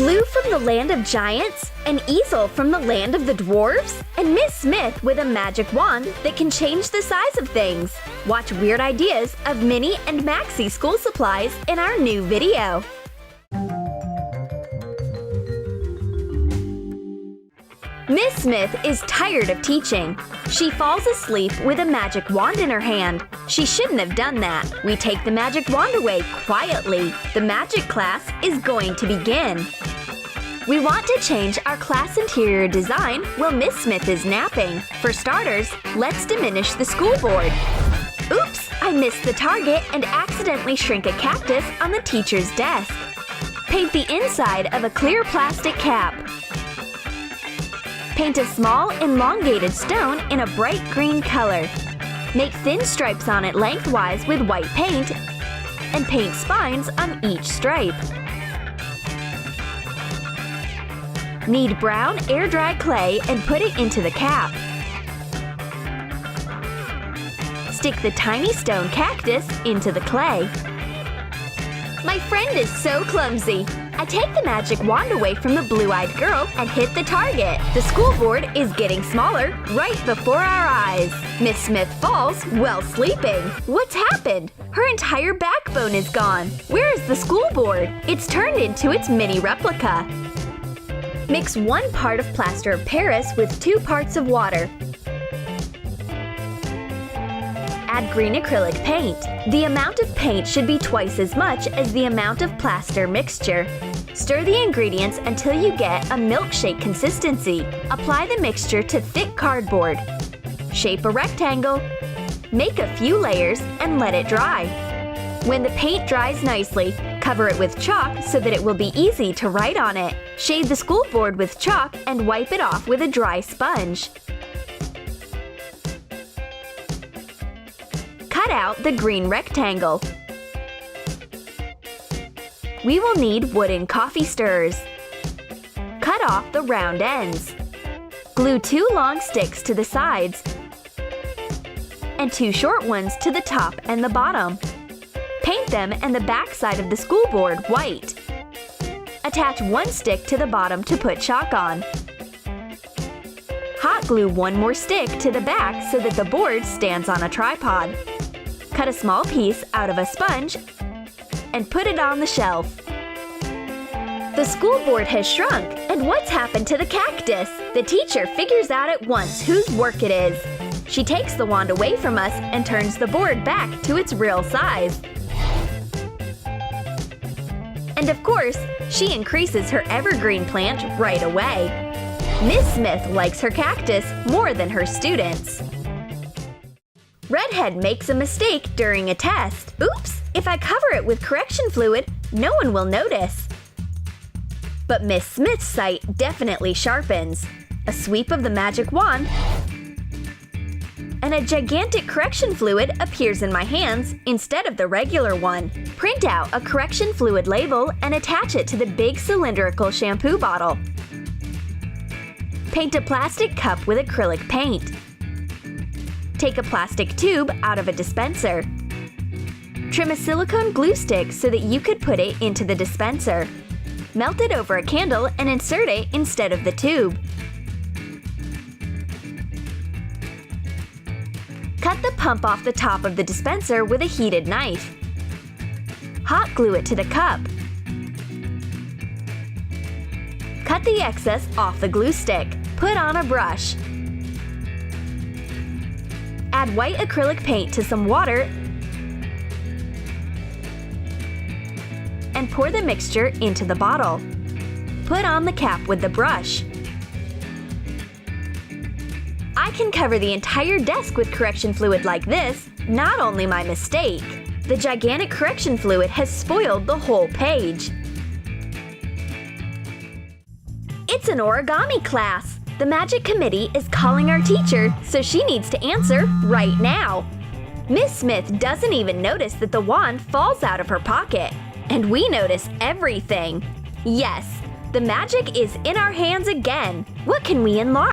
glue from the land of giants, an easel from the land of the dwarves, and Miss Smith with a magic wand that can change the size of things. Watch weird ideas of Minnie and Maxie school supplies in our new video. Miss Smith is tired of teaching. She falls asleep with a magic wand in her hand. She shouldn't have done that. We take the magic wand away quietly. The magic class is going to begin. We want to change our class interior design while Miss Smith is napping. For starters, let's diminish the school board. Oops, I missed the target and accidentally shrink a cactus on the teacher's desk. Paint the inside of a clear plastic cap. Paint a small, elongated stone in a bright green color. Make thin stripes on it lengthwise with white paint, and paint spines on each stripe. Knead brown, air-dried clay and put it into the cap. Stick the tiny stone cactus into the clay. My friend is so clumsy. I take the magic wand away from the blue-eyed girl and hit the target. The school board is getting smaller right before our eyes. Miss Smith falls while sleeping. What's happened? Her entire backbone is gone. Where is the school board? It's turned into its mini replica. Mix 1 part of plaster of Paris with 2 parts of water. Add green acrylic paint. The amount of paint should be twice as much as the amount of plaster mixture. Stir the ingredients until you get a milkshake consistency. Apply the mixture to thick cardboard. Shape a rectangle. Make a few layers and let it dry. When the paint dries nicely, cover it with chalk so that it will be easy to write on it. Shade the school board with chalk and wipe it off with a dry sponge. Cut out the green rectangle. We will need wooden coffee stirrers. Cut off the round ends. Glue 2 long sticks to the sides and 2 short ones to the top and the bottom. Paint them and the back side of the school board white. Attach 1 stick to the bottom to put chalk on. Hot glue 1 more stick to the back so that the board stands on a tripod. Cut a small piece out of a sponge and put it on the shelf. The school board has shrunk, and what's happened to the cactus? The teacher figures out at once whose work it is. She takes the wand away from us and turns the board back to its real size. And of course, she increases her evergreen plant right away. Miss Smith likes her cactus more than her students. Redhead makes a mistake during a test. Oops! If I cover it with correction fluid, no one will notice. But Miss Smith's sight definitely sharpens. A sweep of the magic wand, and a gigantic correction fluid appears in my hands instead of the regular one. Print out a correction fluid label and attach it to the big cylindrical shampoo bottle. Paint a plastic cup with acrylic paint. Take a plastic tube out of a dispenser. Trim a silicone glue stick so that you could put it into the dispenser. Melt it over a candle and insert it instead of the tube. Cut the pump off the top of the dispenser with a heated knife. Hot glue it to the cup. Cut the excess off the glue stick. Put on a brush. Add white acrylic paint to some water and pour the mixture into the bottle. Put on the cap with the brush. I can cover the entire desk with correction fluid like this, not only my mistake. The gigantic correction fluid has spoiled the whole page. It's an origami class. The magic committee is calling our teacher, so she needs to answer right now. Miss Smith doesn't even notice that the wand falls out of her pocket. And we notice everything. Yes, the magic is in our hands again. What can we enlarge?